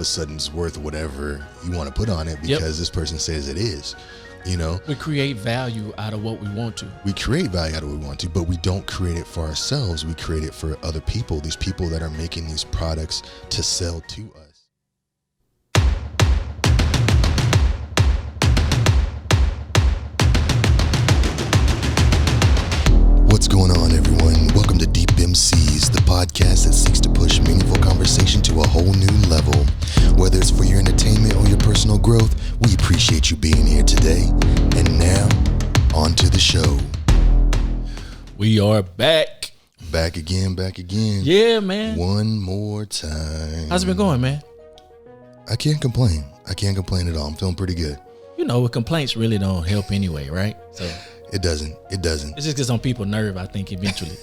a sudden it's worth whatever you want to put on it because this person says it is. You know, we create value out of what we want to. We create value out of what we want to, but we don't create it for ourselves. We create it for other people, these people that are making these products to sell to us. What's going on, everyone? Welcome to Deep MCs, the podcast that seeks to push meaningful conversation to a whole new level. Whether it's for your entertainment or your personal growth, we appreciate you being here today. And now, on to the show. We are back. Back again. Yeah, man. One more time. How's it been going, man? I can't complain. At all. I'm feeling pretty good. You know, complaints really don't help anyway, right? So It doesn't. It's just because on people's nerve, I think, eventually.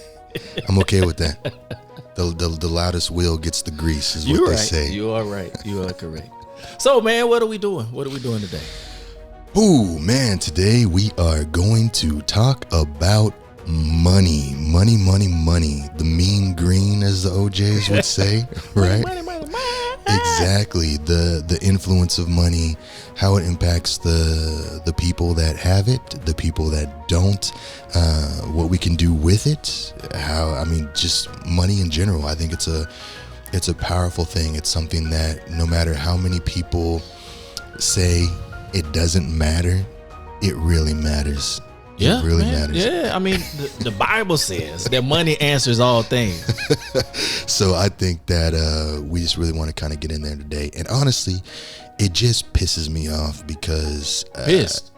I'm okay with that. The loudest wheel gets the grease is what they say. You are right. You are correct. So, man, what are we doing? What are we doing today? Ooh, man, today we are going to talk about money. The mean green, as the OJs would say, right? Money. Exactly. The influence of money, how it impacts the people that have it, the people that don't, what we can do with it, just money in general. I think it's a powerful thing. It's something that no matter how many people say it doesn't matter, it really matters. Yeah, it really man. matters. Yeah, I mean, the Bible says that money answers all things. So I think that we just really want to kind of get in there today. And honestly, it just pisses me off because Pissed?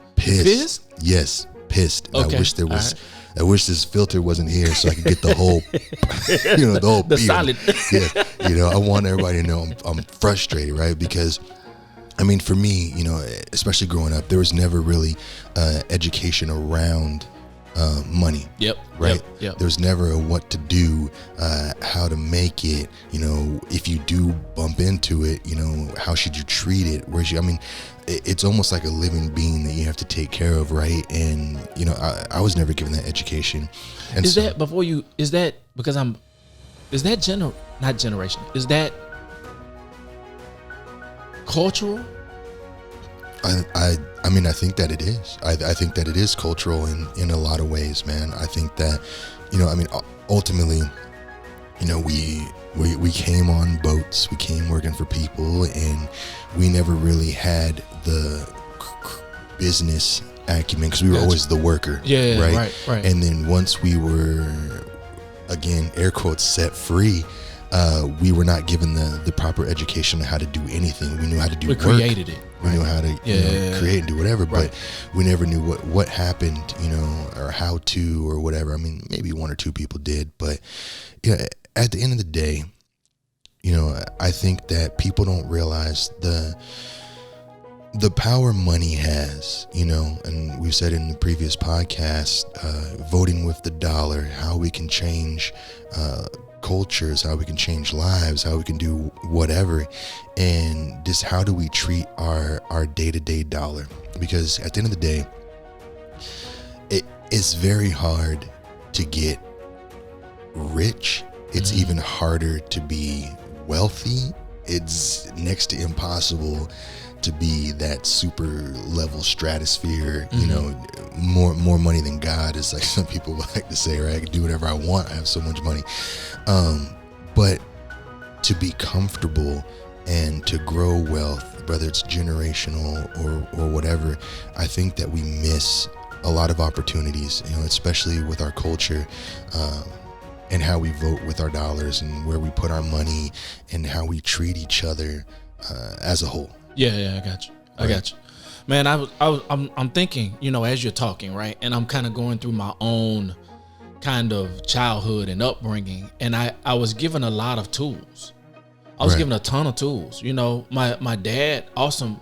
Yes, pissed. Okay. I wish there was. Right. I wish this filter wasn't here so I could get the whole, the solid. Yeah, I want everybody to know I'm frustrated, right? Because, I mean, for me, especially growing up, there was never really education around money. Yep. Right. Yep. There was never a what to do, how to make it. If you do bump into it, how should you treat it? It's almost like a living being that you have to take care of, right? And I was never given that education. And is that not generational? Is that cultural? I think that it is. I think that it is cultural in a lot of ways, man. I think that, ultimately, we came on boats, we came working for people, and we never really had the business acumen because we were always the worker. Yeah, right. And then once we were, again, air quotes, set free, we were not given the proper education on how to do anything. We knew how to do work. We created it. We knew how to create and do whatever, but we never knew what happened, or how to or whatever. I mean, maybe one or two people did, but at the end of the day, I think that people don't realize the power money has, and we've said in the previous podcast, voting with the dollar, how we can change cultures, how we can change lives, how we can do whatever, and just how do we treat our day-to-day dollar? Because at the end of the day, it's very hard to get rich. It's even harder to be wealthy. It's next to impossible to be that super level stratosphere, more money than God, is like some people like to say, right? I can do whatever I want. I have so much money. But to be comfortable and to grow wealth, whether it's generational or whatever, I think that we miss a lot of opportunities, especially with our culture, and how we vote with our dollars and where we put our money and how we treat each other as a whole. Yeah, I got you. Man, I'm thinking, as you're talking, right? And I'm kind of going through my own kind of childhood and upbringing, and I was given a lot of tools. I was given a ton of tools. My dad, awesome,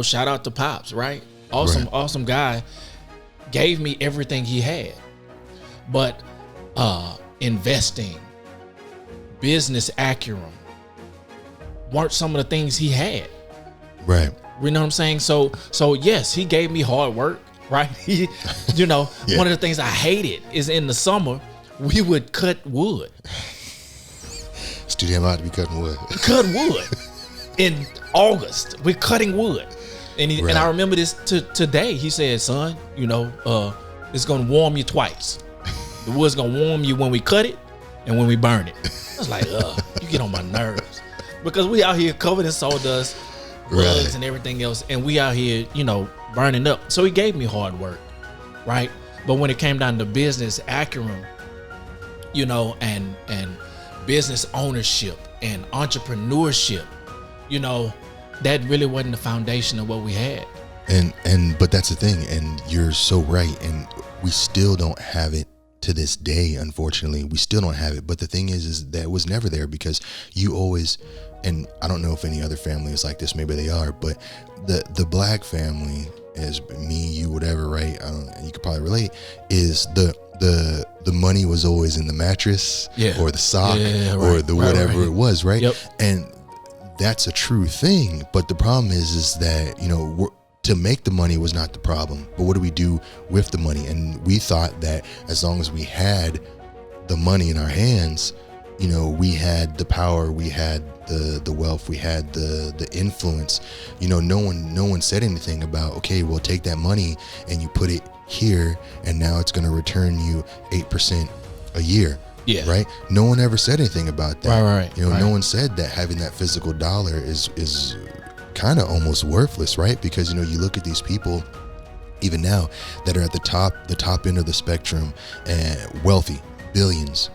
shout out to Pops, right? Awesome guy, gave me everything he had. But investing, business acumen weren't some of the things he had. Right. You know what I'm saying? So yes, he gave me hard work, right? One of the things I hated is in the summer, we would cut wood. It's too damn hot to be cutting wood. Cut wood. in August. We're cutting wood. And and I remember this today. He said, son, it's going to warm you twice. The wood's going to warm you when we cut it and when we burn it. I was like, you get on my nerves. Because we out here covered in sawdust, bugs and everything else. And we out here, burning up. So he gave me hard work, right? But when it came down to business acumen, and business ownership and entrepreneurship, that really wasn't the foundation of what we had. But that's the thing, and you're so right, and we still don't have it to this day. Unfortunately, we still don't have it. But the thing is that it was never there, because you always, and I don't know if any other family is like this, maybe they are, but the black family, is me, you, whatever, right? And you could probably relate, is the money was always in the mattress, or the sock, or the whatever it was, right? Yep. And that's a true thing. But the problem is that, to make the money was not the problem, but what do we do with the money? And we thought that as long as we had the money in our hands, we had the power, we had the wealth, we had the influence. No one said anything about, okay, well, take that money and you put it here, and now it's going to return you 8% a year. Yeah. Right. No one ever said anything about that. Right. No one said that having that physical dollar is kind of almost worthless, right? Because you look at these people even now that are at the top end of the spectrum, and wealthy, billions.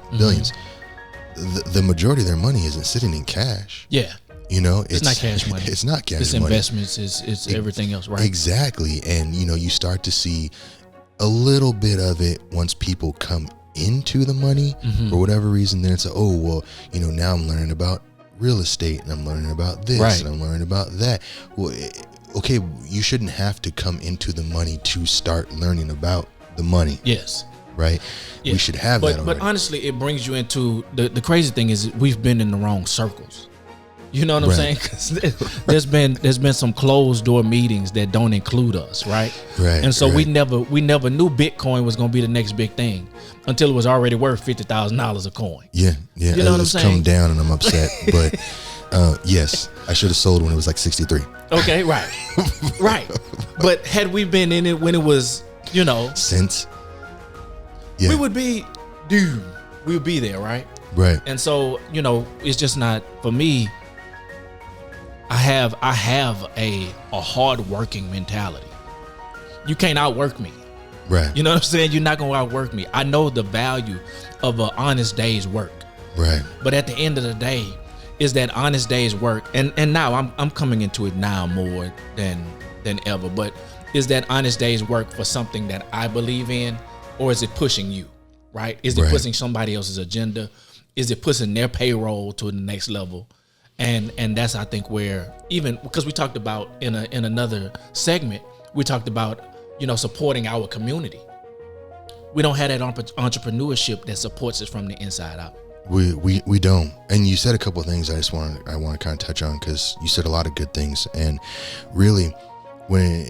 The majority of their money isn't sitting in cash. Yeah. It's not cash money. It's not cash money. It's investments. It's everything else, right? Exactly. And you start to see a little bit of it once people come into the money for whatever reason. Then it's now I'm learning about real estate, and I'm learning about this, and I'm learning about that. Well, okay, you shouldn't have to come into the money to start learning about the money. Yes. Right. Yeah. We should have that. But honestly, it brings you into the crazy thing is we've been in the wrong circles. You know what I'm saying? 'Cause there's been some closed door meetings that don't include us, right? Right. And so we never knew Bitcoin was going to be the next big thing until it was already worth $50,000 a coin. Yeah. You know what I'm saying? Come down, and I'm upset, but yes, I should have sold when it was like 63. Okay, right, right. But had we been in it when it was, since, we would be, dude, we would be there, right? Right. And so, it's just not for me. I have a hard working mentality. You can't outwork me. Right. You know what I'm saying? You're not gonna outwork me. I know the value of an honest day's work. Right. But at the end of the day, is that honest day's work, and now I'm coming into it now more than ever. But is that honest day's work for something that I believe in, or is it pushing you? Right? Is it pushing somebody else's agenda? Is it pushing their payroll to the next level? And that's, I think, where, even because we talked about in another segment, we talked about, supporting our community. We don't have that entrepreneurship that supports us from the inside out. We don't. And you said a couple of things I want to kind of touch on, because you said a lot of good things. And really, when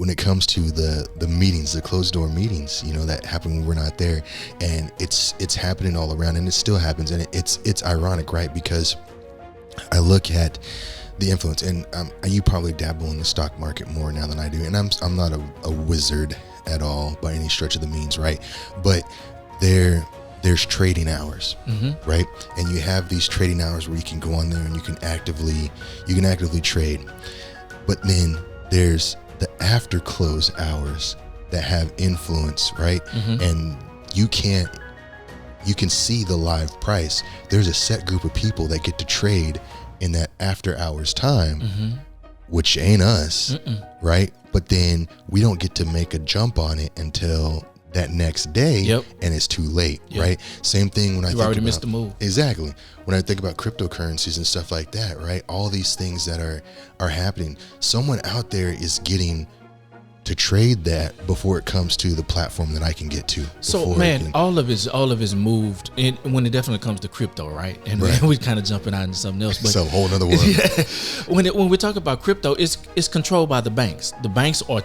it comes to the meetings, the closed door meetings, that happen when we're not there, and it's happening all around, and it still happens, and it's ironic, right? Because I look at the influence, and you probably dabble in the stock market more now than I do, and I'm not a wizard at all by any stretch of the means, right? But there's trading hours, right? And you have these trading hours where you can go on there and you can actively trade, but then there's the after close hours that have influence, right? And you can see the live price. There's a set group of people that get to trade in that after hours time, which ain't us, right? But then we don't get to make a jump on it until that next day, and it's too late, right? Same thing when you already missed the move. Exactly. When I think about cryptocurrencies and stuff like that, right? All these things that are happening, someone out there is getting to trade that before it comes to the platform that I can get to. So man, all of it's moved in when it definitely comes to crypto, right? And we kind of jumping out into something else, but it's a whole nother world. When we talk about crypto, it's controlled by the banks. The banks are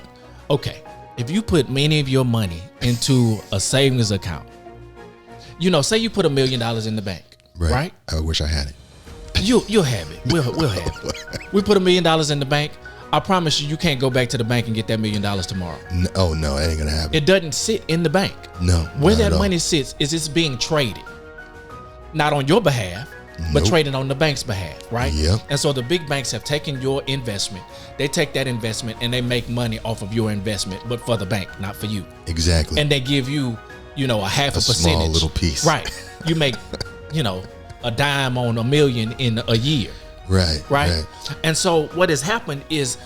okay. If you put many of your money into a savings account, say you put $1 million in the bank, right? I wish I had it. You'll have it. We'll have it. We put $1 million in the bank. I promise you can't go back to the bank and get that $1 million tomorrow. Oh no, it ain't gonna happen. It doesn't sit in the bank. No. Where that money sits is it's being traded, not on your behalf, but traded on the bank's behalf, right? Yep. And so the big banks have taken your investment. They take that investment and they make money off of your investment, but for the bank, not for you. Exactly. And they give you, a half a percentage. Small little piece. Right. You make, a dime on $1 million in a year. Right. And so what has happened is,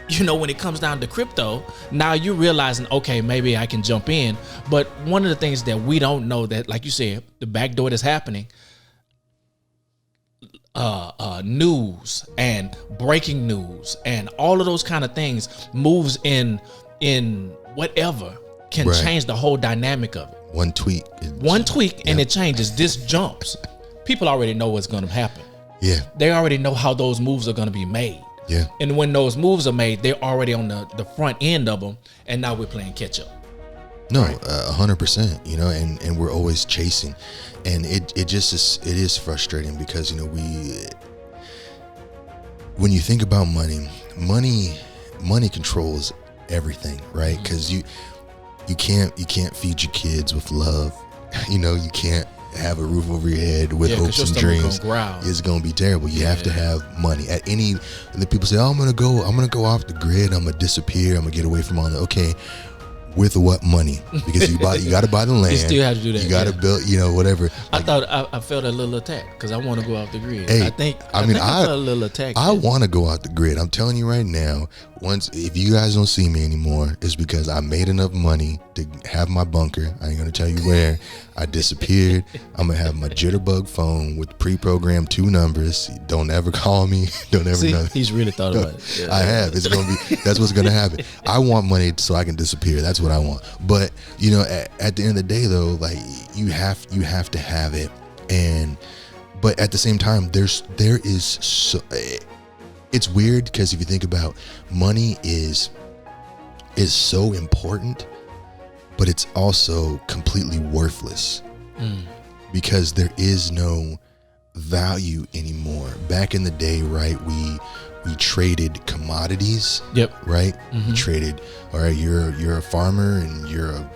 when it comes down to crypto, now you're realizing, okay, maybe I can jump in. But one of the things that we don't know that, like you said, the back door that's happening, news and breaking news and all of those kind of things moves in whatever can change the whole dynamic of it. One tweak and it changes. This jumps. People already know what's going to happen. Yeah. They already know how those moves are going to be made. Yeah. And when those moves are made, they're already on the front end of them, and now we're playing catch up. No, 100%, and we're always chasing. And it is frustrating because, when you think about money controls everything, right? Because you can't feed your kids with love. You can't have a roof over your head with hopes and dreams. It's gonna be terrible. You have to have money. The people say, "Oh, I'm gonna go off the grid. I'm gonna disappear. I'm gonna get away from all that." Okay. With what money? Because you got to buy the land. You still have to do that. You got to build, whatever. I thought I felt a little attack because I want to go off the grid. Hey, I think I felt a little attack. I want to go off the grid. I'm telling you right now. If you guys don't see me anymore, it's because I made enough money to have my bunker. I ain't gonna tell you where. I disappeared. I'm gonna have my jitterbug phone with pre-programmed 2 numbers. Don't ever call me. Don't ever. See, he's really thought about it. Yeah. I have. It's gonna be. That's what's gonna happen. I want money so I can disappear. That's what I want. But at the end of the day, though, like you have to have it, but at the same time, there is so. It's weird because if you think about money is so important, but it's also completely worthless because there is no value anymore. Back in the day, right? We traded commodities. Yep. Right. We traded. All right. You're a farmer and you're a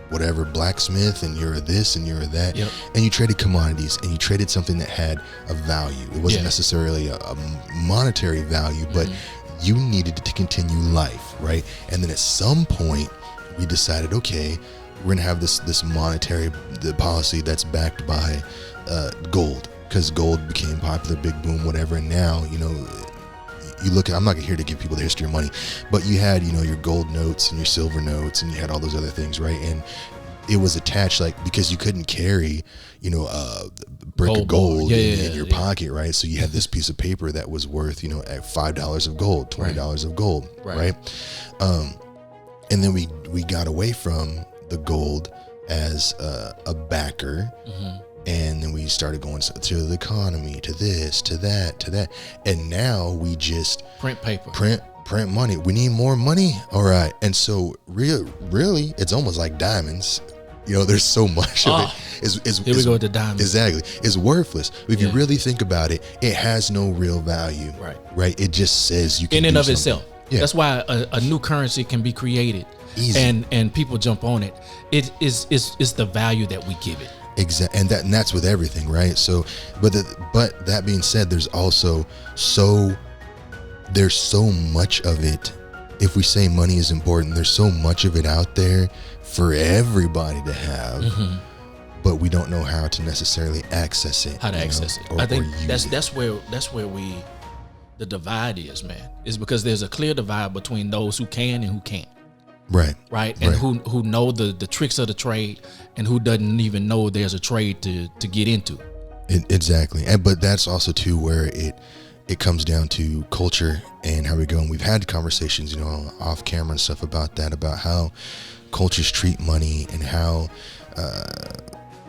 whatever blacksmith and you're a this and you're a that. Yep. And you traded commodities and you traded something that had a value. It wasn't necessarily a monetary value, but you needed to continue life, right? And then at some point we decided, okay, we're gonna have this monetary policy that's backed by gold, because gold became popular, big boom, whatever. And now you look at, I'm not here to give people the history of money, but you had, your gold notes and your silver notes and you had all those other things, right? And it was attached, like, because you couldn't carry, a brick of gold in your pocket, right? So you had this piece of paper that was worth, at $5 of gold, $20 of gold, right? And then we got away from the gold as a backer. And then we started going to the economy, to this, to that. And now we just print paper, print money. We need more money. All right. And so really, it's almost like diamonds. There's so much of it. Here we go with the diamonds. Exactly. It's worthless. If you really think about it, it has no real value. Right. It just says you can in and do of something. itself. Yeah. That's why a new currency can be created. Easy. And people jump on it. It's the value that we give it. Exactly, and that's with everything, right? So, but that being said, there's also so much of it. If we say money is important, there's so much of it out there for everybody to have, but we don't know how to necessarily access it. How to access it? I think that's where the divide is, man. Is because there's a clear divide between those who can and who can't. Right. And who know the tricks of the trade and who doesn't even know there's a trade to get into. Exactly. But that's also too where it comes down to culture and how we go. And we've had conversations, off camera and stuff about that, about how cultures treat money and how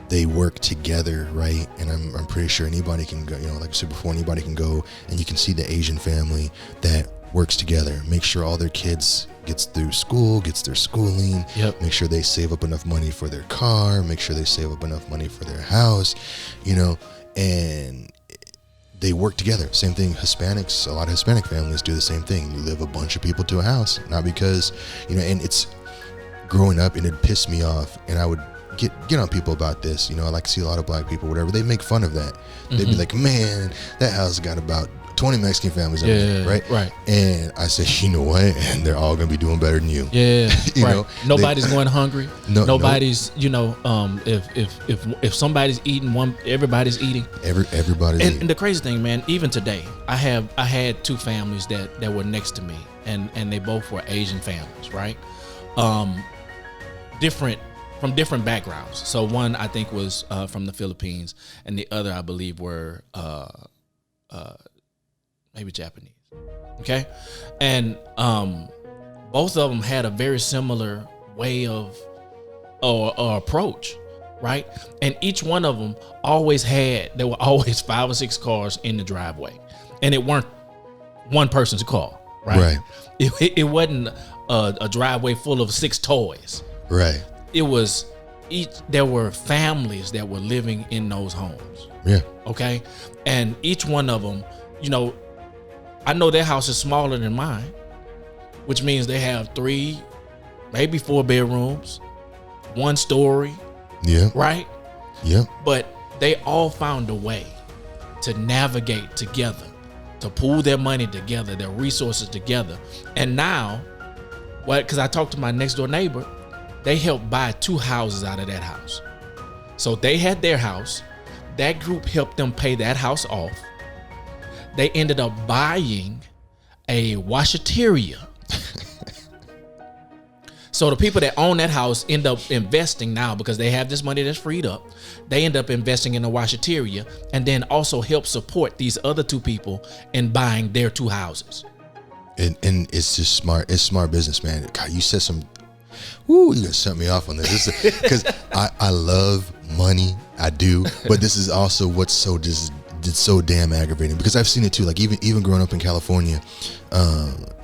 they work together, right? And I'm pretty sure anybody can go, like I said before, anybody can go and you can see the Asian family that works together, make sure all their kids gets through school, gets their schooling, make sure they save up enough money for their car, make sure they save up enough money for their house, and they work together. Same thing, Hispanics, a lot of Hispanic families do the same thing. You live a bunch of people to a house, not because, and it's growing up, and it pissed me off, and I would get on people about this. I like to see a lot of black people, whatever. They make fun of that. They'd be like, man, that house got about 20 Mexican families in it, right? Right. And I said, you know what? And they're all gonna be doing better than you. Yeah. Right. Nobody's going hungry. Nobody's, if somebody's eating everybody's eating. Everybody's eating. And the crazy thing, man, even today, I had two families that were next to me, and they both were Asian families, right? From different backgrounds. So one I think was from the Philippines, and the other I believe were maybe Japanese. Okay, and both of them had a very similar way of or approach, right? And each one of them there were always 5 or 6 cars in the driveway, and it weren't one person's car, right? It wasn't a driveway full of 6 toys, right? It was there were families that were living in those homes. Yeah. Okay. And each one of them, I know their house is smaller than mine, which means they have 3, maybe 4 bedrooms, 1 story. Yeah. Right. Yeah. But they all found a way to navigate together, to pool their money together, their resources together. And now, because I talked to my next door neighbor, they helped buy 2 houses out of that house. So they had their house. That group helped them pay that house off. They ended up buying a washateria. So the people that own that house end up investing now, because they have this money that's freed up. They end up investing in a washateria, and then also help support these other 2 people in buying their 2 houses. And it's just smart. It's smart business, man. God, you said some. Woo, you gonna set me off on this because I love money, I do, but this is also what's so damn aggravating, because I've seen it too. Like even growing up in California,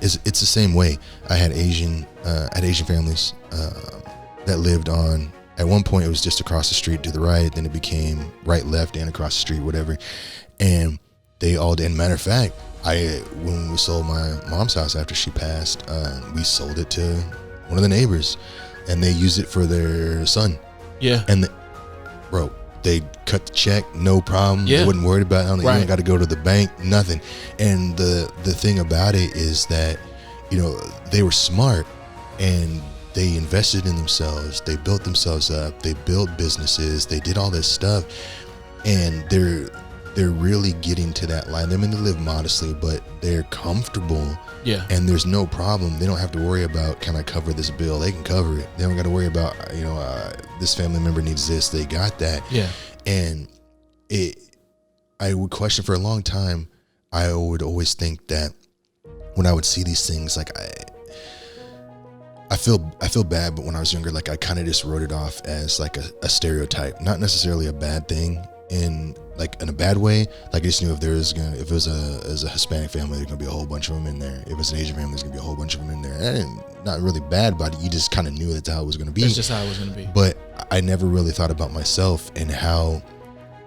it's the same way. I had Asian families that lived on. At one point, it was just across the street to the right. Then it became right, left, and across the street, whatever. And they all did. Matter of fact, when we sold my mom's house after she passed, we sold it to one of the neighbors, and they used it for their son. Yeah. And they cut the check, no problem. Yeah. They wasn't worried about it. You Right. ain't got to go to the bank, nothing. And the thing about it is that, they were smart, and they invested in themselves. They built themselves up. They built businesses. They did all this stuff, and they're really getting to that line. I mean, they live modestly, but they're comfortable. Yeah. And there's no problem. They don't have to worry about, can I cover this bill? They can cover it. They don't got to worry about, this family member needs this. They got that. Yeah. And I would question for a long time. I would always think that when I would see these things, like I feel bad, but when I was younger, like I kind of just wrote it off as like a stereotype, not necessarily a bad thing in a bad way. Like I just knew if it was a Hispanic family, there's gonna be a whole bunch of them in there. If it's an Asian family, there's gonna be a whole bunch of them in there. And not really bad about it. You just kind of knew that's how it was gonna be. That's just how it was gonna be. But I never really thought about myself and how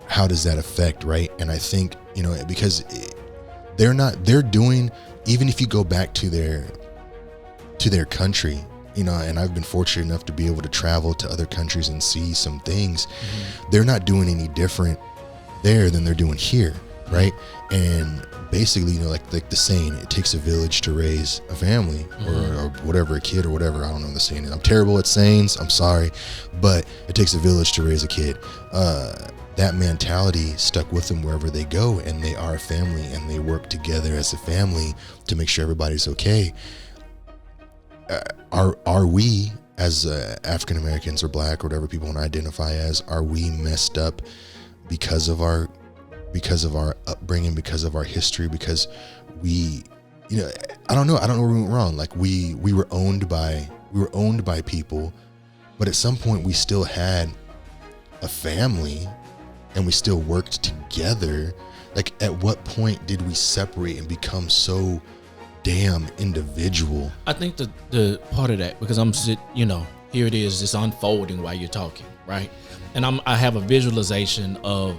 does that affect, right? And I think, because they're doing, even if you go back to their country, and I've been fortunate enough to be able to travel to other countries and see some things. Mm-hmm. They're not doing any different there than they're doing here, right? And basically, like the saying, it takes a village to raise a family, mm-hmm. or whatever, a kid or whatever. I don't know the saying. I'm terrible at sayings. I'm sorry, but it takes a village to raise a kid. That mentality stuck with them wherever they go, and they are a family, and they work together as a family to make sure everybody's okay. Are we, as African Americans or Black or whatever people want to identify as, are we messed up because of our upbringing, because of our history, because we, I don't know where we went wrong. Like we were owned by people, but at some point we still had a family, and we still worked together. Like at what point did we separate and become so damn individual? I think the part of that, because here it is, it's unfolding while you're talking, right? And I have a visualization of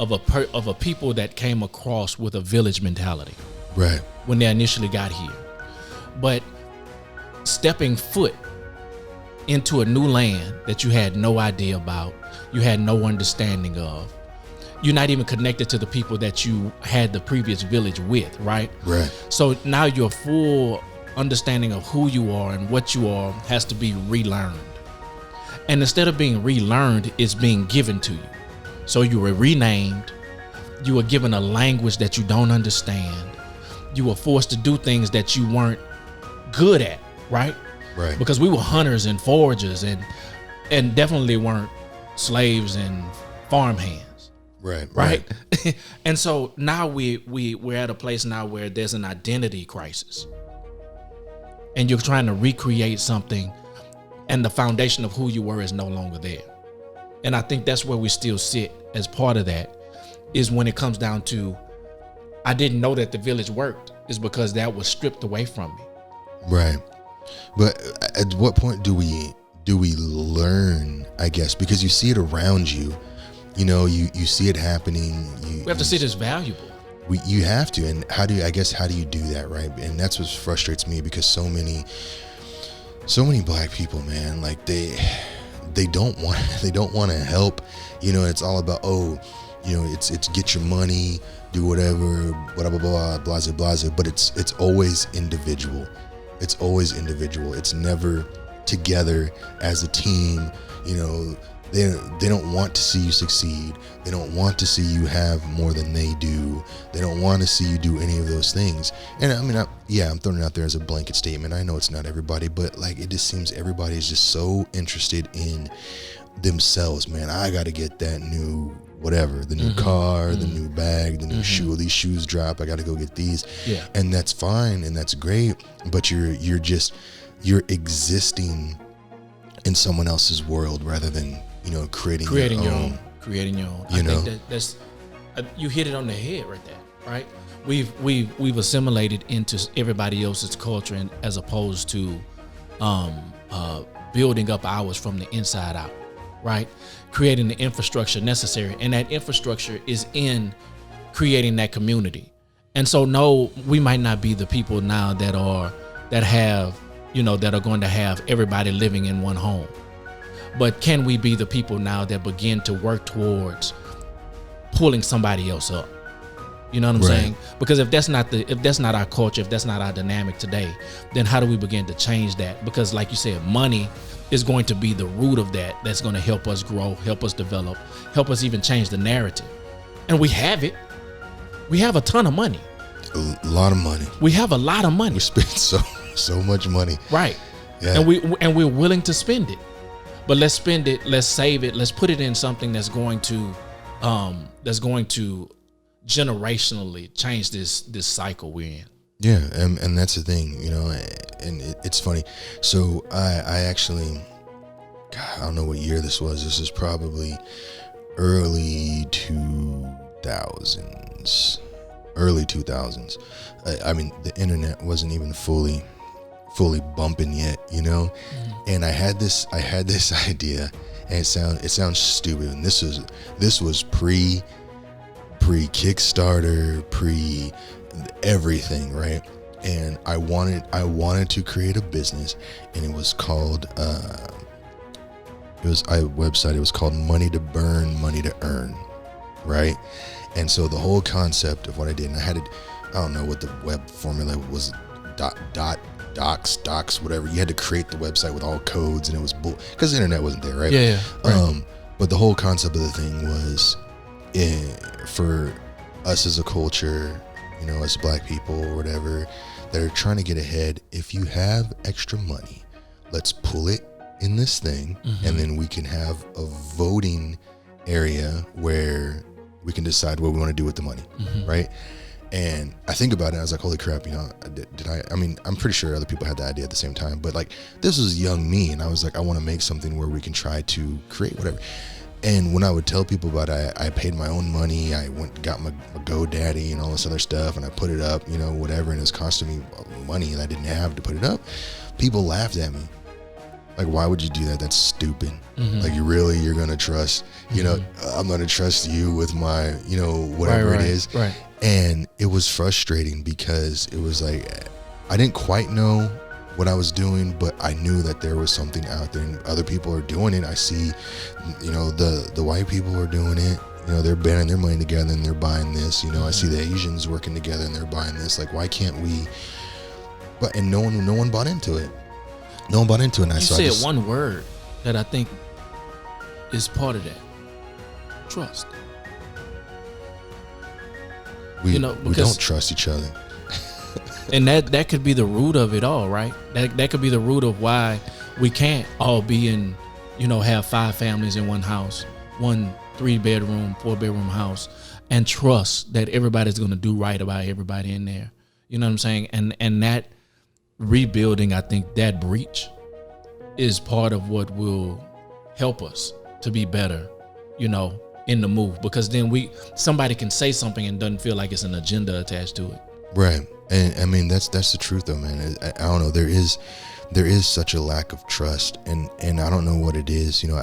of a people that came across with a village mentality, Right. when they initially got here. But stepping foot into a new land that you had no idea about, you had no understanding of, you're not even connected to the people that you had the previous village with, right? Right. So now your full understanding of who you are and what you are has to be relearned. And instead of being relearned, it's being given to you. So you were renamed, you were given a language that you don't understand, you were forced to do things that you weren't good at, right? Right. Because we were hunters and foragers and definitely weren't slaves and farm hands. Right. And so now we're at a place now where there's an identity crisis. And you're trying to recreate something, and the foundation of who you were is no longer there. And I think that's where we still sit as part of that, is when it comes down to, I didn't know that the village worked, is because that was stripped away from me. Right. But at what point do we learn, I guess, because you see it around you, you see it happening. We have to see it as valuable. You have to. And how do you do that? Right. And that's what frustrates me, because so many black people, man, like they don't want to help. It's all about, it's get your money, do whatever, blah, blah, blah, blah, blah, but it's always individual. It's always individual. It's never together as a team. They don't want to see you succeed. They don't want to see you have more than they do. They don't want to see you do any of those things. And I mean, I'm throwing it out there as a blanket statement. I know it's not everybody, but like, it just seems everybody is just so interested in themselves, man. I got to get that new whatever, the new car, the new bag, the new shoe. These shoes drop, I got to go get these. Yeah. And that's fine and that's great, but you're existing in someone else's world rather than creating your own. I think that's you hit it on the head right there, right? We've assimilated into everybody else's culture, and as opposed to building up ours from the inside out, right? Creating the infrastructure necessary, and that infrastructure is in creating that community. And so, no, we might not be the people now that are going to have everybody living in one home. But can we be the people now that begin to work towards pulling somebody else up? You know what I'm saying? Because if that's not our culture, if that's not our dynamic today, then how do we begin to change that? Because like you said, money is going to be the root of that. That's going to help us grow, help us develop, help us even change the narrative. And we have it. We have a ton of money. A lot of money. We have a lot of money. We spend so much money. Right. Yeah. And we're willing to spend it. But let's spend it, let's save it, let's put it in something that's going to generationally change this cycle we're in. Yeah, and that's the thing, and it's funny. So I actually, I don't know what year this was. This is probably early 2000s. I mean, the internet wasn't even fully bumping yet, and I had this idea, and it sounds stupid, and this was pre Kickstarter, pre everything, right? And I wanted to create a business, and it was called a website. It was called Money to Burn, Money to Earn, right? And so the whole concept of what I did, and I don't know what the web formula was, docs, whatever. You had to create the website with all codes, and it was because the internet wasn't there, right? Yeah. Right. But the whole concept of the thing was, for us as a culture, as Black people or whatever, that are trying to get ahead. If you have extra money, let's pull it in this thing, and then we can have a voting area where we can decide what we want to do with the money, right? And I think about it, I was like, holy crap, I mean, I'm pretty sure other people had that idea at the same time, but like, this was young me, and I was like, I want to make something where we can try to create whatever. And when I would tell people about it, I paid my own money, I got my GoDaddy and all this other stuff, and I put it up, whatever, and it was costing me money, and I didn't have to put it up. People laughed at me. Like, why would you do that? That's stupid. Like, you're going to trust, you know, I'm going to trust you with my, you know, whatever it is. Right. And it was frustrating because it was like, I didn't quite know what I was doing, but I knew that there was something out there and other people are doing it. I see, you know, the white people are doing it. You know, they're banding their money together and they're buying this. You know, I see the Asians working together and they're buying this. Like, why can't we? But and no one bought into it. No one bought into it. And you said one word that I think is part of that: trust. We don't trust each other. And that could be the root of it all, right? That could be the root of why we can't all be in, you know, have 5 families in one house, 1 3-bedroom, 4-bedroom house, and trust that everybody's going to do right about everybody in there. You know what I'm saying? And that rebuilding, I think that breach is part of what will help us to be better, you know, in the move, because then somebody can say something and doesn't feel like it's an agenda attached to it. Right. And I mean, that's the truth though, man. I don't know. There is such a lack of trust, and I don't know what it is. You know,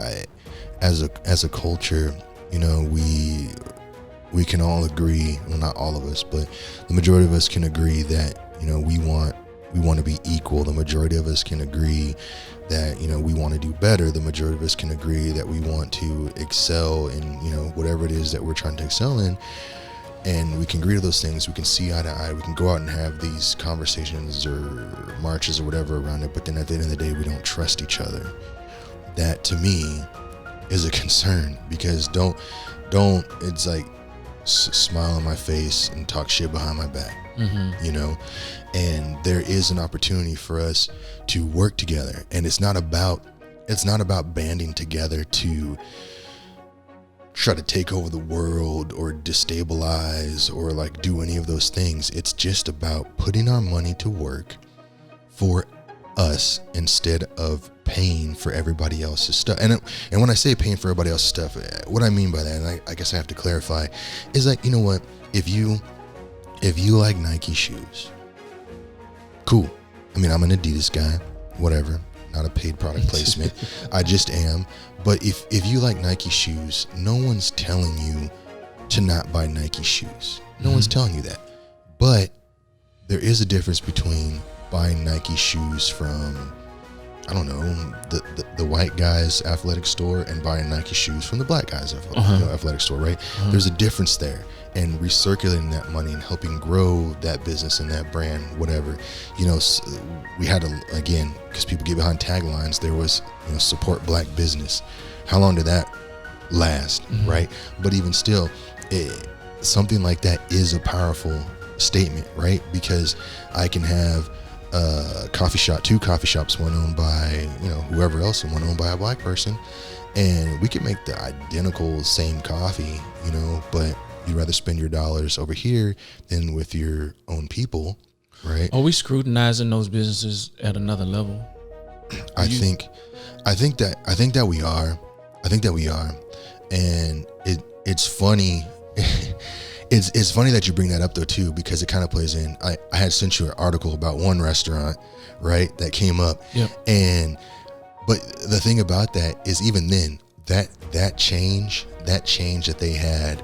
as a culture, you know, we can all agree, well, not all of us, but the majority of us can agree that, you know, we want to be equal. The majority of us can agree that, you know, we want to do better. The majority of us can agree that we want to excel in, you know, whatever it is that we're trying to excel in. And we can agree to those things. We can see eye to eye. We can go out and have these conversations or marches or whatever around it. But then at the end of the day, we don't trust each other. That to me is a concern, because don't it's like smile in my face and talk shit behind my back, you know. And there is an opportunity for us to work together, and it's not about banding together to try to take over the world or destabilize or like do any of those things. It's just about putting our money to work for us instead of paying for everybody else's stuff. And when I say paying for everybody else's stuff, what I mean by that, and I guess I have to clarify, is like, you know what, if you like Nike shoes, cool. I mean, I'm an Adidas guy, whatever, not a paid product placement. I just am. But if you like Nike shoes, no one's telling you to not buy Nike shoes. No one's telling you that. But there is a difference between buying Nike shoes from, I don't know, the white guy's athletic store and buying Nike shoes from the black guy's athletic store, right? There's a difference there. And recirculating that money and helping grow that business and that brand, whatever. You know, we had again, because people get behind taglines, there was, you know, support black business. How long did that last, right? But even still, something like that is a powerful statement, right? Because I can have a coffee shop, 2 coffee shops, one owned by, you know, whoever else, and one owned by a black person, and we can make the identical same coffee, you know, but you'd rather spend your dollars over here than with your own people, right? Are we scrutinizing those businesses at another level? I think that we are. I think that we are. And it's funny. It's funny that you bring that up though too, because it kind of plays in. I had sent you an article about one restaurant, right, that came up. Yep. But the thing about that is, even then, that change that they had,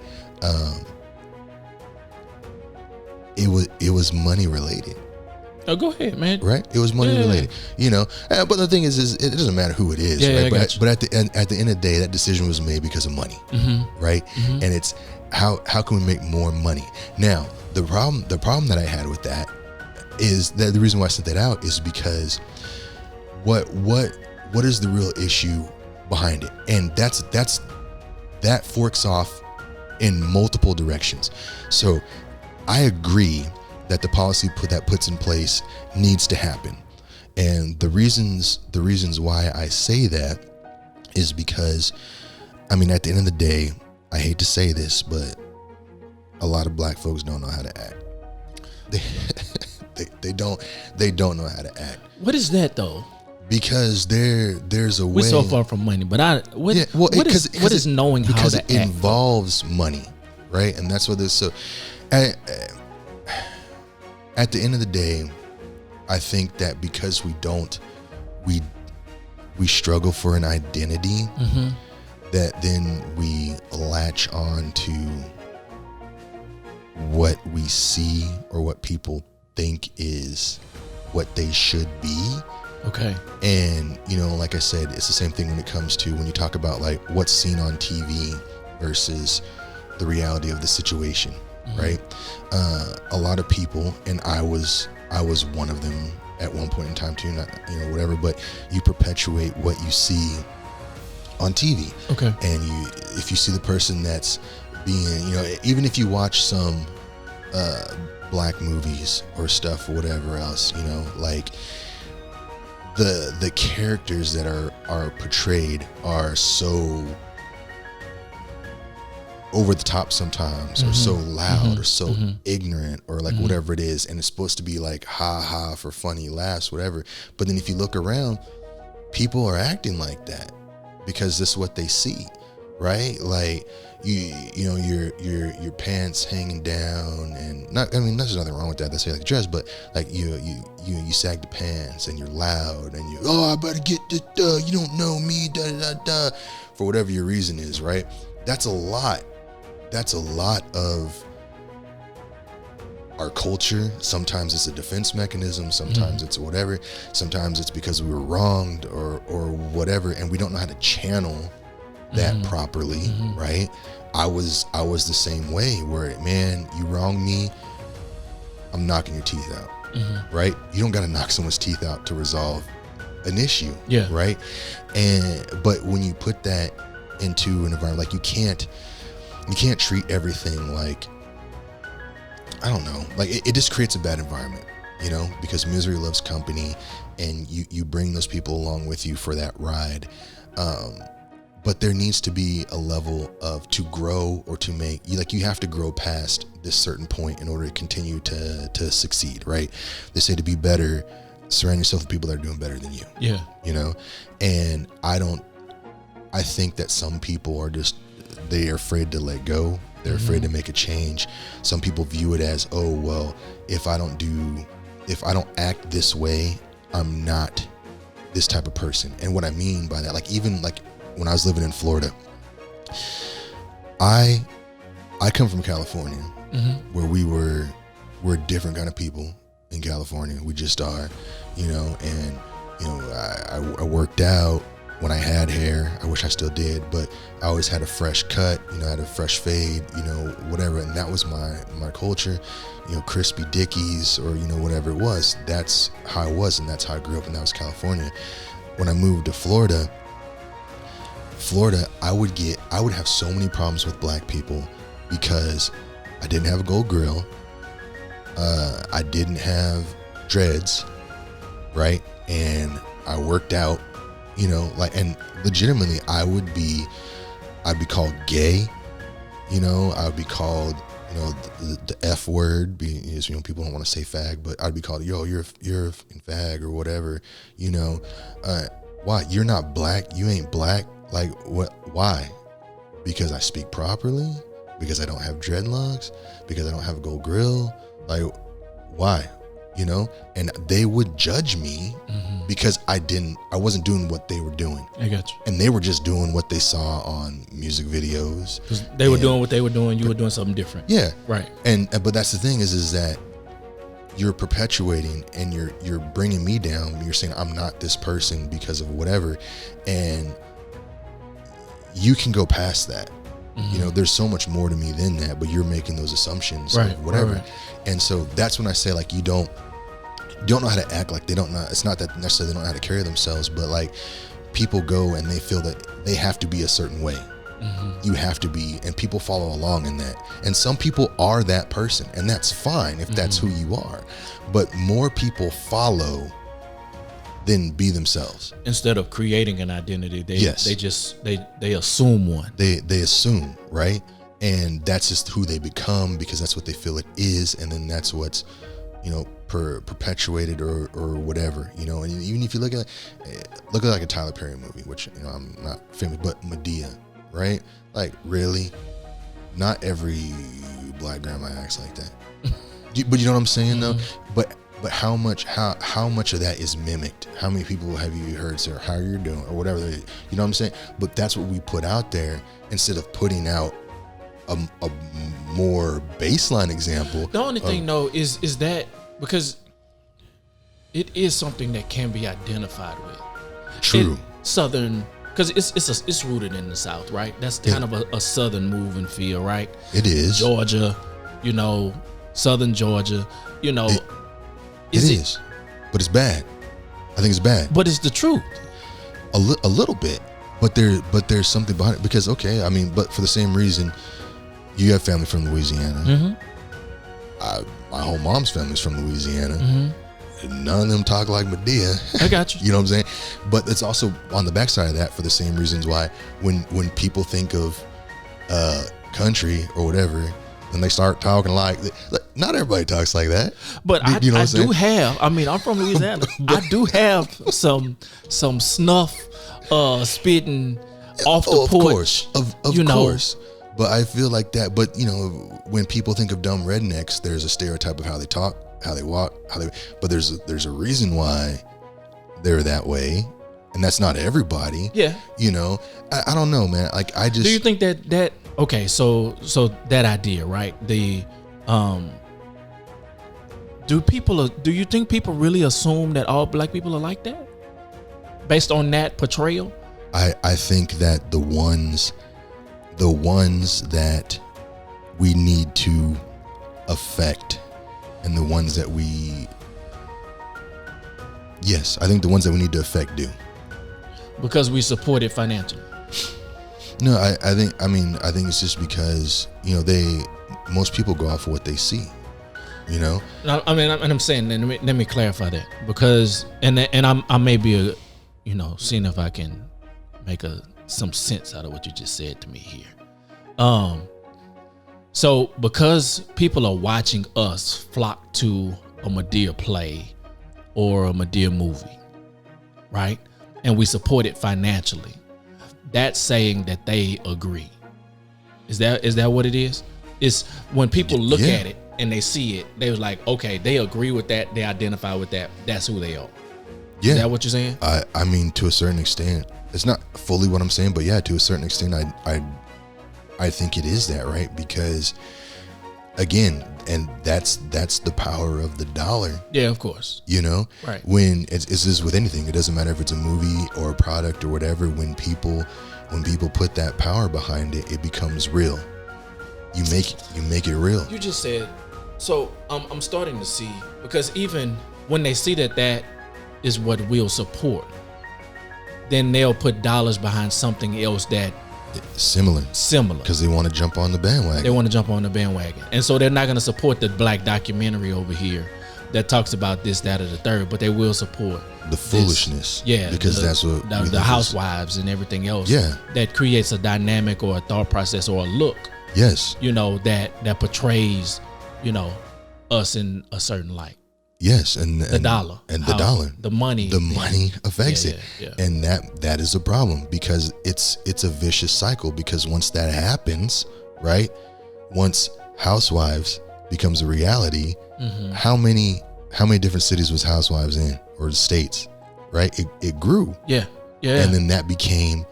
it was money related. Oh, go ahead, man. Right, it was money related, you know. But the thing is it doesn't matter who it is, right? But at the end of the day, that decision was made because of money, right? And it's how can we make more money? Now, the problem that I had with that is that the reason why I sent that out is because what is the real issue behind it? And that forks off in multiple directions. So I agree that the policy that puts in place needs to happen. And the reasons why I say that is because, I mean, at the end of the day, I hate to say this, but a lot of black folks don't know how to act. They don't know how to act. What is that though? Because there's a way. We're so far from money, but what is knowing how to act? Because it involves money, right? And that's what this. So, at the end of the day, I think that because we we struggle for an identity that then we latch on to what we see or what people think is what they should be. Okay. And, you know, like I said, it's the same thing when it comes to when you talk about like what's seen on TV versus the reality of the situation, right? A lot of people, and I was one of them at one point in time too, not, you know, whatever, but you perpetuate what you see on TV. Okay. And if you see the person that's being, you know, even if you watch some black movies or stuff or whatever else, you know, like the characters that are portrayed are so over the top sometimes, or so loud, or so ignorant, or like whatever it is, and it's supposed to be like ha ha for funny laughs, whatever. But then if you look around, people are acting like that because this is what they see, right? Like you know your pants hanging down, and not, I mean, there's nothing wrong with that. That's how you like dress, but like you sag the pants and you're loud and I better get this, you don't know me, da da da, for whatever your reason is, right? That's a lot of our culture. Sometimes it's a defense mechanism, sometimes it's whatever, sometimes it's because we were wronged or whatever, and we don't know how to channel that properly, right? I was the same way, where, man, you wrong me, I'm knocking your teeth out, right? You don't got to knock someone's teeth out to resolve an issue, right? But when you put that into an environment, like you can't treat everything like, I don't know, like it just creates a bad environment, you know, because misery loves company, and you bring those people along with you for that ride. But there needs to be a level of, to grow or to make, you have to grow past this certain point in order to continue to succeed, right? They say to be better, surround yourself with people that are doing better than you. Yeah. You know? And I think that some people are just, they are afraid to let go. They're afraid to make a change. Some people view it as, oh, well, if I don't act this way, I'm not this type of person. And what I mean by that, like even like when I was living in Florida, I come from California, where we're a different kind of people in California. We just are, you know, and, you know, I worked out when I had hair. I wish I still did, but I always had a fresh cut, you know, I had a fresh fade, you know, whatever. And that was my culture, you know, crispy dickies, or, you know, whatever it was. That's how I was, and that's how I grew up, and that was California. When I moved to Florida, I would have so many problems with black people because I didn't have a gold grill. I didn't have dreads, right? And I worked out, you know, like, and legitimately I'd be called gay, you know, I would be called, you know, the F word, you know, people don't want to say fag, but I'd be called, yo, you're a fucking fag or whatever, you know. Why? You're not black? You ain't black? Like, what? Why? Because I speak properly? Because I don't have dreadlocks? Because I don't have a gold grill? Like, why? You know? And they would judge me because I wasn't doing what they were doing. I got you. And they were just doing what they saw on music videos. Because they were doing what they were doing, you were doing something different. Yeah. Right. But that's the thing is that you're perpetuating, and you're bringing me down. You're saying I'm not this person because of whatever. And you can go past that. You know, there's so much more to me than that, but you're making those assumptions, right, of whatever. Right. And so that's when I say, like, you don't know how to act, like they don't know. It's not that necessarily they don't know how to carry themselves, but like people go and they feel that they have to be a certain way. You have to be, and people follow along in that. And some people are that person, and that's fine if that's who you are. But more people follow than be themselves. Instead of creating an identity, they assume one. They assume, right? And that's just who they become because that's what they feel it is, and then that's what's, you know, perpetuated or whatever, you know. And even if you look at like a Tyler Perry movie, which, you know, I'm not famous, but Medea, right? Like, really, not every black grandma acts like that. But you know what I'm saying, though. But but how much of that is mimicked? How many people have you heard say, how you're doing, or whatever, you know what I'm saying? But that's what we put out there instead of putting out a more baseline example. The only thing though is that because it is something that can be identified with. True. Southern, because it's rooted in the South, right? That's kind of a Southern move and feel, right? It is. Georgia, Southern Georgia, It is. But it's bad. I think it's bad. But it's the truth. A little bit. But there's something behind it, because but for the same reason, you have family from Louisiana. Mm-hmm. My whole mom's family's from Louisiana. Mm-hmm. None of them talk like Medea. I got you. You know what I'm saying? But it's also on the backside of that for the same reasons why when people think of country or whatever, and they start talking like not everybody talks like that. But I'm from Louisiana. I do have some snuff spitting off the porch. Of course. But I feel like that. But when people think of dumb rednecks, there's a stereotype of how they talk, how they walk, but there's a reason why they're that way, and that's not everybody. Yeah. I don't know, man. Like, I just. Do you think that okay? So that idea, right? The do you think people really assume that all black people are like that based on that portrayal? I think that the ones that we need to affect, and the ones that I think the ones that we need to affect do. Because we support it financially. No, I think it's just because, most people go off of what they see, I'm saying, let me clarify that, because, and I may be seeing if I can make some sense out of what you just said to me here. So because people are watching us flock to a Medea play or a Medea movie, right? And we support it financially, that's saying that they agree. Is that what it is? It's when people look at it and they see it, they was like, okay, they agree with that, they identify with that, that's who they are. Yeah. Is that what you're saying? I mean, to a certain extent. It's not fully what I'm saying, but yeah, to a certain extent, I think it is that, right? Because again, and that's the power of the dollar. Yeah, of course. Right. When it's just with anything, it doesn't matter if it's a movie or a product or whatever. When people put that power behind it, it becomes real. You make it real. You just said, so I'm starting to see, because even when they see that is what we'll support, then they'll put dollars behind something else that similar, because they want to jump on the bandwagon. And so they're not going to support the black documentary over here that talks about this, that, or the third, but they will support the foolishness. Yeah, because that's what the housewives and everything else. Yeah, that creates a dynamic or a thought process or a look. Yes, that portrays us in a certain light. Yes, and the dollar, the money affects it, and that is a problem, because it's a vicious cycle. Because once that happens, right? Once Housewives becomes a reality, how many different cities was Housewives in, or states, right? It grew, yeah, and then that became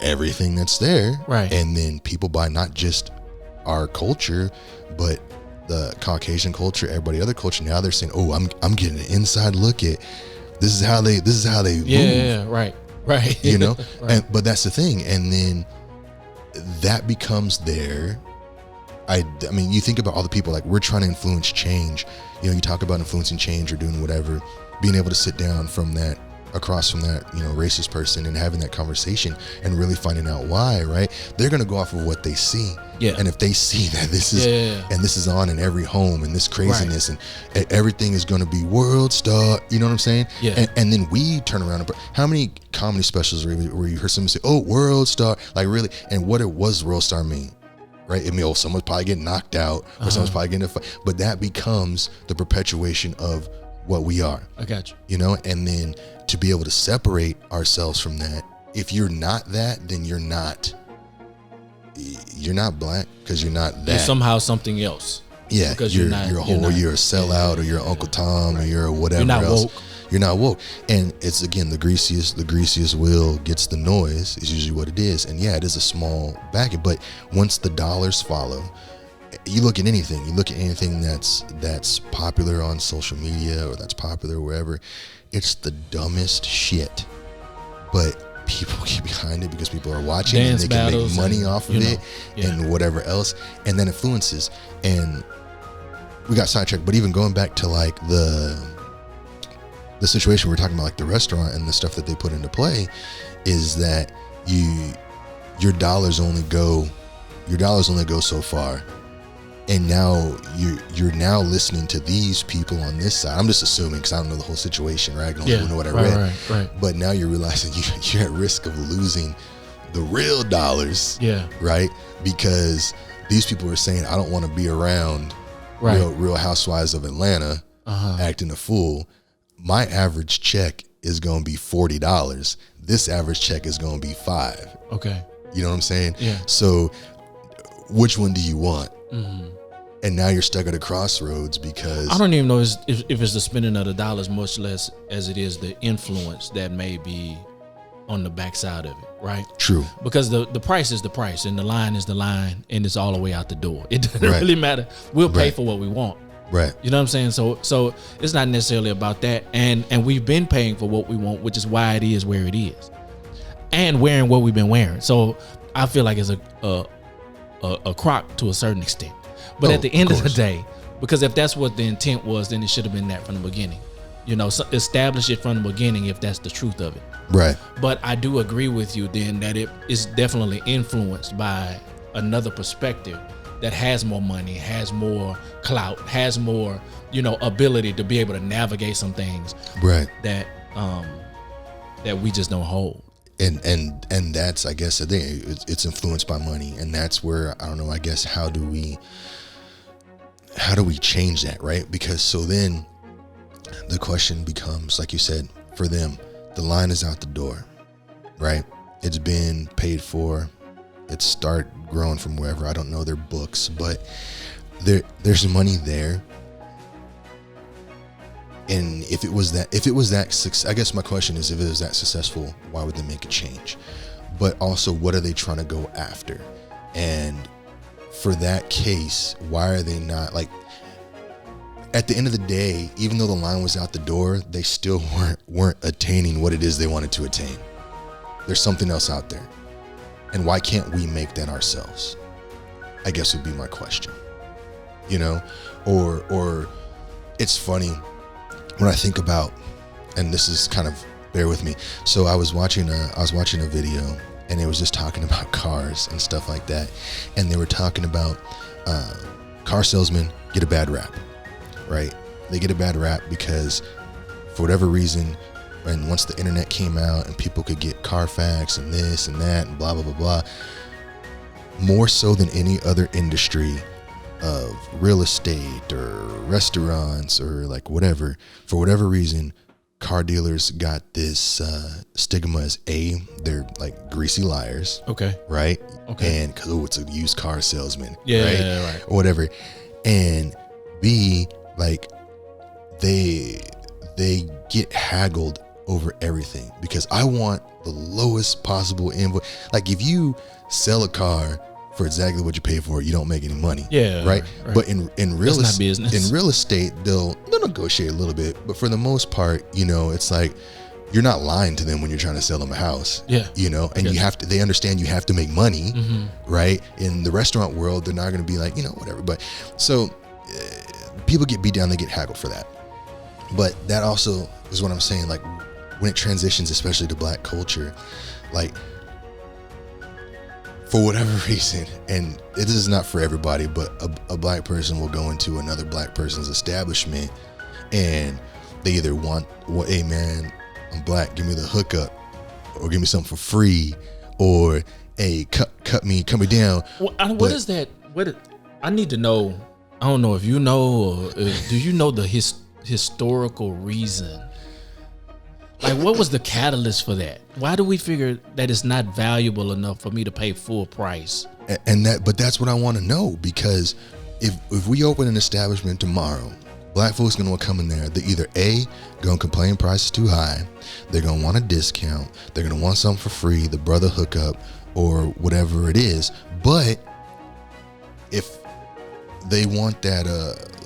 everything that's there, right? And then people buy not just our culture, but the Caucasian culture, everybody other culture. Now they're saying, "Oh, I'm getting an inside look at this is how they move." Yeah, right. Right. Right. But that's the thing, and then that becomes their. I mean, you think about all the people, like, we're trying to influence change. You talk about influencing change or doing whatever, being able to sit down across from that, racist person, and having that conversation and really finding out why, right? They're going to go off of what they see. Yeah. And if they see that this is, and this is on in every home, and this craziness, and everything is going to be world star, you know what I'm saying? Yeah. And then we turn around and how many comedy specials where you heard someone say, "Oh, world star," like, really? And what was world star mean? Right? I mean, someone's probably getting knocked out, or someone's probably getting but that becomes the perpetuation of what we are. I got you. And then to be able to separate ourselves from that, if you're not that, then you're not black, because you're not that. You're somehow something else. Yeah, because you're a whore, you're a sellout, or you're Uncle Tom, or you're whatever else. Woke. You're not woke. And it's, again, the greasiest wheel gets the noise is usually what it is. And yeah, it is a small backing, but once the dollars follow, you look at anything that's popular on social media or that's popular wherever, it's the dumbest shit. But people get behind it because people are watching and they can make money off of it and whatever else, and then influences. And we got sidetracked, but even going back to like the situation we're talking about, like the restaurant and the stuff that they put into play, is that your dollars only go so far. And now you're now listening to these people on this side. I'm just assuming because I don't know the whole situation, right? I don't know what I read. Right. But now you're realizing you're at risk of losing the real dollars. Yeah. Right? Because these people are saying, I don't want to be around real housewives of Atlanta acting a fool. My average check is going to be $40. This average check is going to be $5. Okay. You know what I'm saying? Yeah. So which one do you want? Mm-hmm. And now you're stuck at a crossroads because I don't even know if it's the spending of the dollars, much less as it is the influence that may be on the backside of it, right? True. Because the price is the price and the line is the line and it's all the way out the door. It doesn't really matter. We'll pay for what we want. Right. You know what I'm saying? So it's not necessarily about that. And we've been paying for what we want, which is why it is where it is. And wearing what we've been wearing. So I feel like it's a crock to a certain extent. But at the end of the day, because if that's what the intent was, then it should have been that from the beginning. You know, so establish it from the beginning if that's the truth of it. Right. But I do agree with you then that it is definitely influenced by another perspective that has more money, has more clout, has more, ability to be able to navigate some things. Right. That we just don't hold. And that's, I guess, the thing. It's influenced by money, and that's where, I don't know, I guess, how do we change that, right? Because so then the question becomes, like you said, for them, the line is out the door, right? It's been paid for. It's start growing from wherever. I don't know their books, but there's money there. And if it was that, I guess my question is, if it was that successful, why would they make a change? But also, what are they trying to go after? And for that case, why are they not, like, at the end of the day, even though the line was out the door, they still weren't attaining what it is they wanted to attain. There's something else out there. And why can't we make that ourselves? I guess would be my question. Or it's funny when I think about, and this is kind of, bear with me. So I was watching a video, and it was just talking about cars and stuff like that. And they were talking about car salesmen get a bad rap, right? They get a bad rap because for whatever reason, and once the internet came out and people could get Carfax and this and that and blah, blah, blah, blah, more so than any other industry of real estate or restaurants or like whatever, for whatever reason, car dealers got this stigma as they're like greasy liars. Okay. Right? Okay. And because, it's a used car salesman. Yeah, right? Yeah, right. Or whatever. And B, like they get haggled over everything because I want the lowest possible invoice. Like if you sell a car for exactly what you pay for it, you don't make any money. Yeah. Right. But in real estate, they'll negotiate a little bit, but for the most part, it's like you're not lying to them when you're trying to sell them a house. Yeah. And they understand you have to make money. Mm-hmm. Right. In the restaurant world, they're not going to be like, whatever. But so people get beat down, they get haggled for that. But that also is what I'm saying. Like when it transitions, especially to black culture, like for whatever reason, and this is not for everybody, but a black person will go into another black person's establishment and they either want, hey man, I'm black, give me the hookup, or give me something for free, or hey, cut me down. What is that? I need to know. I don't know if you know, or do you know the historical reason? Like, what was the catalyst for that? Why do we figure that it's not valuable enough for me to pay full price? But that's what I want to know, because if we open an establishment tomorrow, black folks gonna come in there. They either A, gonna complain price is too high, they're gonna want a discount, they're gonna want something for free, the brother hookup, or whatever it is. But if they want that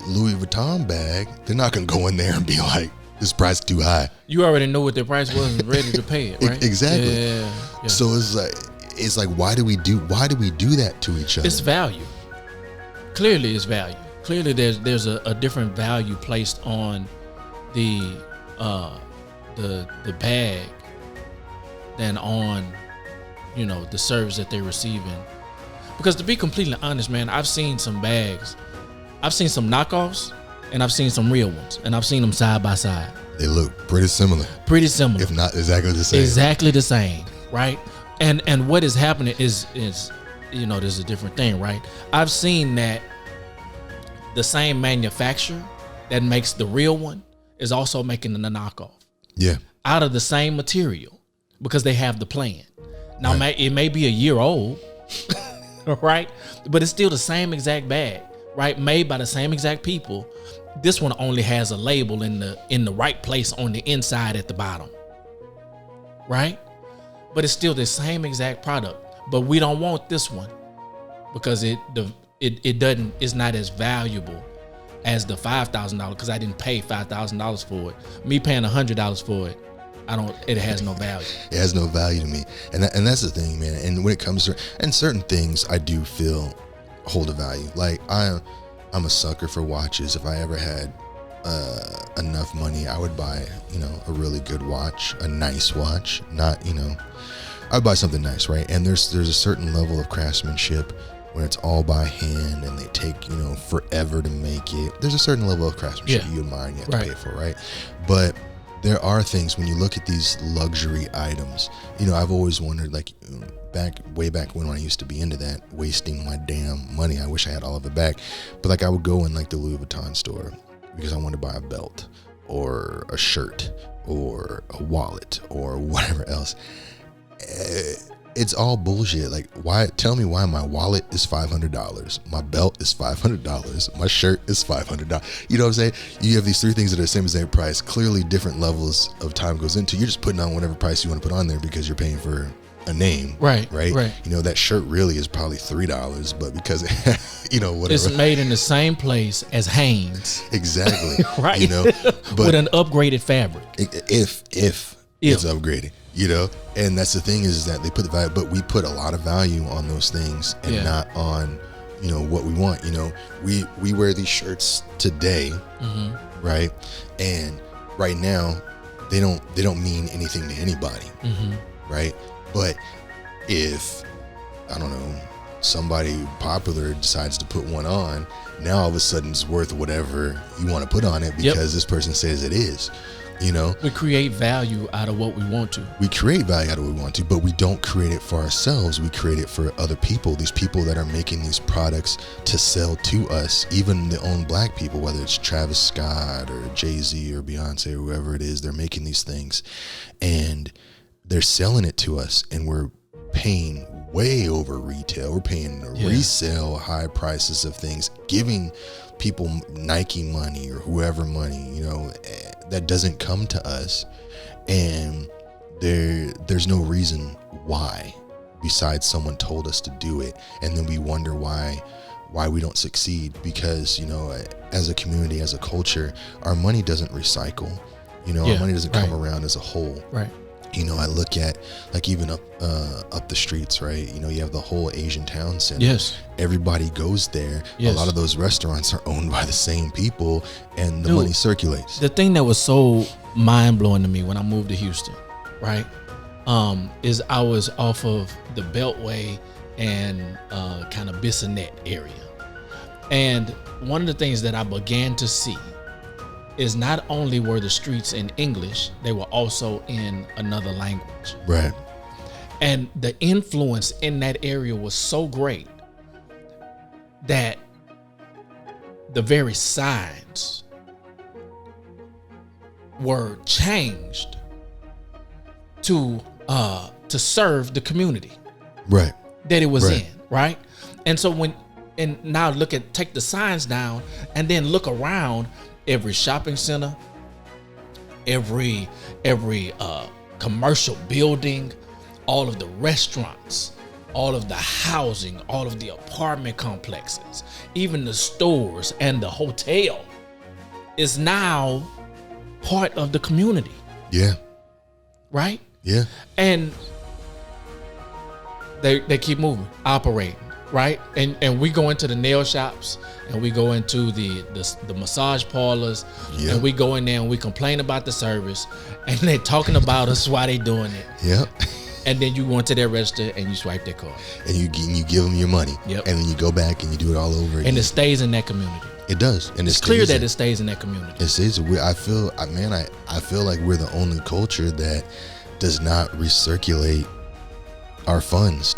Louis Vuitton bag, they're not gonna go in there and be like, this price too high. You already know what their price was and ready to pay it, right? Exactly. Yeah. So it's like why do we do that to each other? It's value. Clearly, it's value. Clearly, there's a different value placed on the bag than on, you know, the service that they're receiving. Because to be completely honest, man, I've seen some bags, I've seen some knockoffs, and I've seen some real ones, and I've seen them side by side. They look pretty similar. Pretty similar, if not exactly the same. Exactly the same, right? And what is happening is you know, there's a different thing, right? I've seen that the same manufacturer that makes the real one is also making the knockoff. Yeah. Out of the same material, because they have the plan. Now, right. It may be a year old, right? But it's still the same exact bag, right? Made by the same exact people. This one only has a label in the right place on the inside at the bottom, right? But it's still the same exact product. But we don't want this one because it's not as valuable as the $5,000 because I didn't pay $5,000 for it. Me paying $100 for it, it has no value. It has no value to me. And that's the thing, man. And when it comes to, and certain things I do feel hold a value. Like I'm a sucker for watches. If I ever had enough money, I would buy, you know, a really good watch, a nice watch, not, you know, I'd buy something nice, right? And there's a certain level of craftsmanship when it's all by hand and they take, you know, forever to make it. There's a certain level of craftsmanship you admire and you have to pay for, right? But there are things when you look at these luxury items, you know, I've always wondered, like way back when I used to be into that, wasting my damn money. I wish I had all of it back. But like I would go in like the Louis Vuitton store because I wanted to buy a belt or a shirt or a wallet or whatever else. It's all bullshit. Like, why? Tell me why my wallet is $500, my belt is $500, my shirt is $500. You know what I'm saying? You have these three things that are the same exact price. Clearly, different levels of time goes into. You're just putting on whatever price you want to put on there because you're paying for a name, right? You know, that shirt really is probably $3, but because you know, whatever, it's made in the same place as Hanes. Exactly. Right. You know, but with an upgraded fabric. If it's upgraded. You know, and that's the thing is that they put the value, but we put a lot of value on those things and not on, you know, what we want. You know, we wear these shirts today, right? And right now, they don't mean anything to anybody, right? But if, I don't know, somebody popular decides to put one on, now all of a sudden it's worth whatever you want to put on it because this person says it is. You know, we create value out of what we want to. We create value out of what we want to, but we don't create it for ourselves. We create it for other people. These people that are making these products to sell to us, even the own black people, whether it's Travis Scott or Jay-Z or Beyonce or whoever it is, they're making these things and they're selling it to us, and we're paying way over retail. We're paying resale high prices of things, giving people Nike money or whoever money, you know, that doesn't come to us, and there's no reason why besides someone told us to do it, and then we wonder why we don't succeed because, you know, as a community, as a culture, our money doesn't recycle. You know, our money doesn't come around as a whole. Right. You know, I look at like even up the streets, right? You know, you have the whole Asian town center. Yes. Everybody goes there. Yes. A lot of those restaurants are owned by the same people, and the money circulates. The thing that was so mind blowing to me when I moved to Houston, right, is I was off of the Beltway and kind of Bissonnette area, and one of the things that I began to see is not only were the streets in English, they were also in another language. Right. And the influence in that area was so great that the very signs were changed to serve the community. Right. That it was in, right? And so when and now take the signs down, and then look around every shopping center, every commercial building, all of the restaurants, all of the housing, all of the apartment complexes, even the stores and the hotel is now part of the community. Yeah. Right? Yeah. And they keep moving, operating, right? And we go into the nail shops, and we go into the massage parlors, and we go in there and we complain about the service, and they're talking about us while they doing it. Yep. And then you go into their register and you swipe their card. And you give them your money. Yep. And then you go back and you do it all over again. And it stays in that community. It does. And it's clear that it stays in that community. It stays. I feel like we're the only culture that does not recirculate our funds,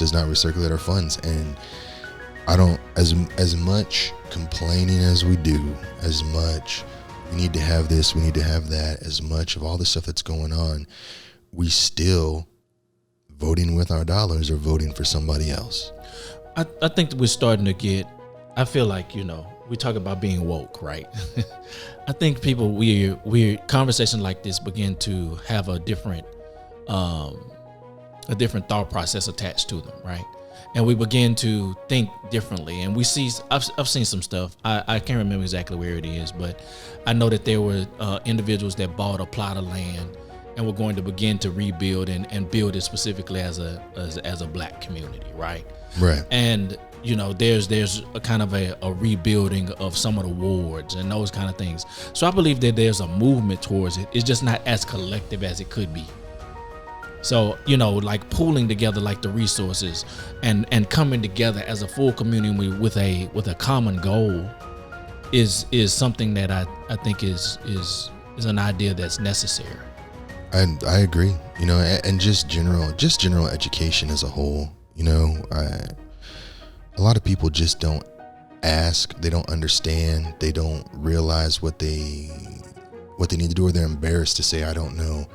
And I don't, as much complaining as we do, as much we need to have this, we need to have that, as much of all the stuff that's going on, we still voting with our dollars or voting for somebody else. I think that we're starting to get, I feel like, we talk about being woke, right? I think people, we conversations like this begin to have a different thought process attached to them, right? And we begin to think differently. And we see, I've seen some stuff. I can't remember exactly where it is, but I know that there were individuals that bought a plot of land and we're going to begin to rebuild and build it specifically as a black community, right? Right. And there's a kind of a rebuilding of some of the wards and those kind of things. So I believe that there's a movement towards it. It's just not as collective as it could be. So like pooling together like the resources and coming together as a full community with a common goal is something that I think is an idea that's necessary. And I agree, and just general education as a whole, a lot of people just don't ask, they don't understand, they don't realize what they need to do, or they're embarrassed to say, I don't know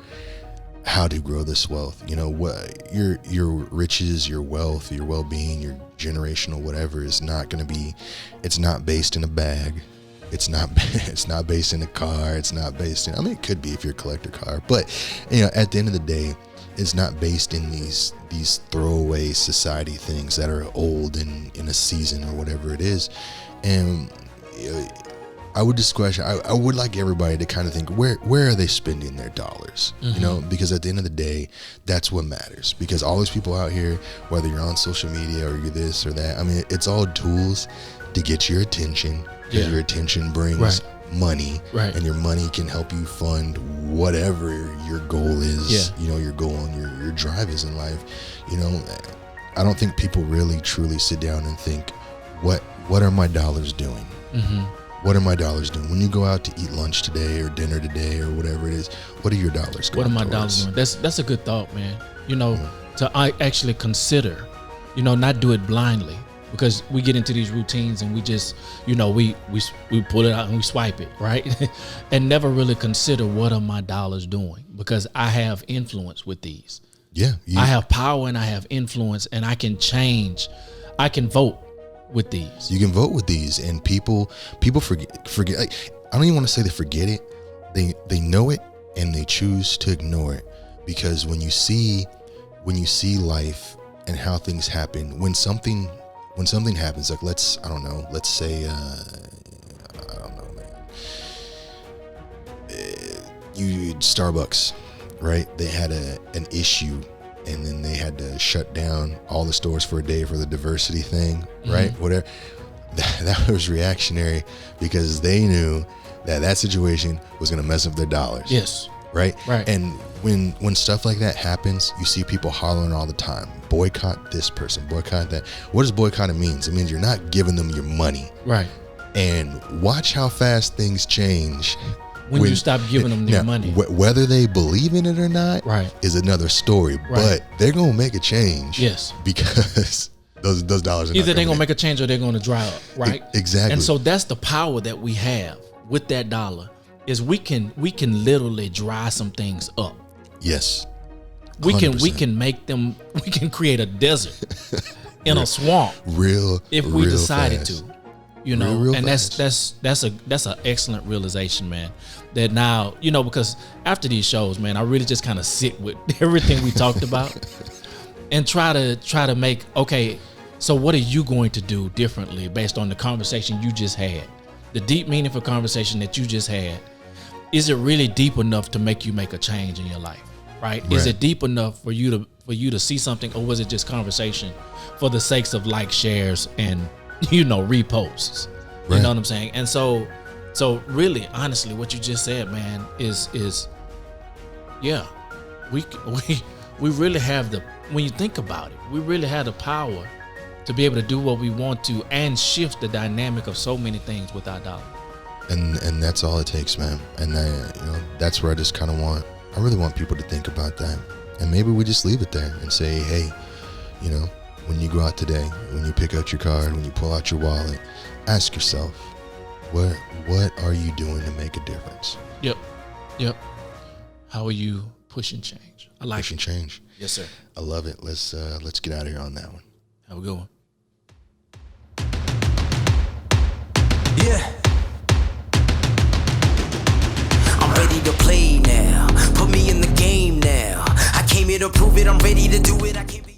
how to grow this wealth. What your riches, your wealth, your well-being, your generational whatever is not going to be, it's not based in a bag. It's not based in a car. It's not based in, it could be if you're a collector car, but at the end of the day, it's not based in these throwaway society things that are old and in a season or whatever it is. And I would just question, I would like everybody to kind of think, where are they spending their dollars? Mm-hmm. Because at the end of the day, that's what matters. Because all these people out here, whether you're on social media or you're this or that, it's all tools to get your attention. Because your attention brings money, right, and your money can help you fund whatever your goal is, your goal and your drive is in life. I don't think people really truly sit down and think, what are my dollars doing? Mm-hmm. What are my dollars doing? When you go out to eat lunch today or dinner today or whatever it is, what are your dollars going towards? What are my dollars doing? That's a good thought, man. To actually consider, not do it blindly. Because we get into these routines and we just, we pull it out and we swipe it, right? And never really consider, what are my dollars doing? Because I have influence with these. Yeah. I have power and I have influence, and I can change. I can vote with these. You can vote with these, and people forget. Like, I don't even want to say they forget it. They know it and they choose to ignore it. Because when you see life and how things happen, when something happens, like let's say, I don't know, man, Starbucks, right? They had an issue, and then they had to shut down all the stores for a day for the diversity thing, right? Mm-hmm. Whatever. That was reactionary because they knew that situation was going to mess up their dollars. Yes. Right? Right. And when stuff like that happens, you see people hollering all the time, boycott this person, boycott that. What does boycotting means? It means you're not giving them your money. Right. And watch how fast things change when you stop giving them their money. Whether they believe in it or not, right, is another story. Right. But they're going to make a change. Yes. Because those dollars are either they're going to make a change or they're going to dry up, right? Exactly. And so that's the power that we have with that dollar. Is we can literally dry some things up. Yes. 100%. We can make them, we can create a desert in a swamp. If we decided fast. to, you know, Real and fast. that's an excellent realization, man. That now, you know, because after these shows, man, I really just kind of sit with everything we talked about and try to make, okay, so what are you going to do differently based on the conversation you just had? The deep, meaningful conversation that you just had. Is it really deep enough to make you make a change in your life? Right? Is it deep enough for you to see something, or was it just conversation for the sakes of like, shares, and, you know, reposts? You know what I'm saying? And so really, honestly, what you just said, man, is yeah, we really have the, when you think about it, we really have the power to be able to do what we want to and shift the dynamic of so many things with our dollar. And that's all it takes, man. And you know, that's where I really want people to think about that. And maybe we just leave it there and say, hey, you know, when you go out today, when you pick out your card, when you pull out your wallet, ask yourself, what are you doing to make a difference? Yep. How are you pushing change? I like pushing change. Yes, sir. I love it. Let's get out of here on that one. Have a good one. Yeah. I'm ready to play now. Put me in the game now. I came here to prove it. I'm ready to do it. I can't be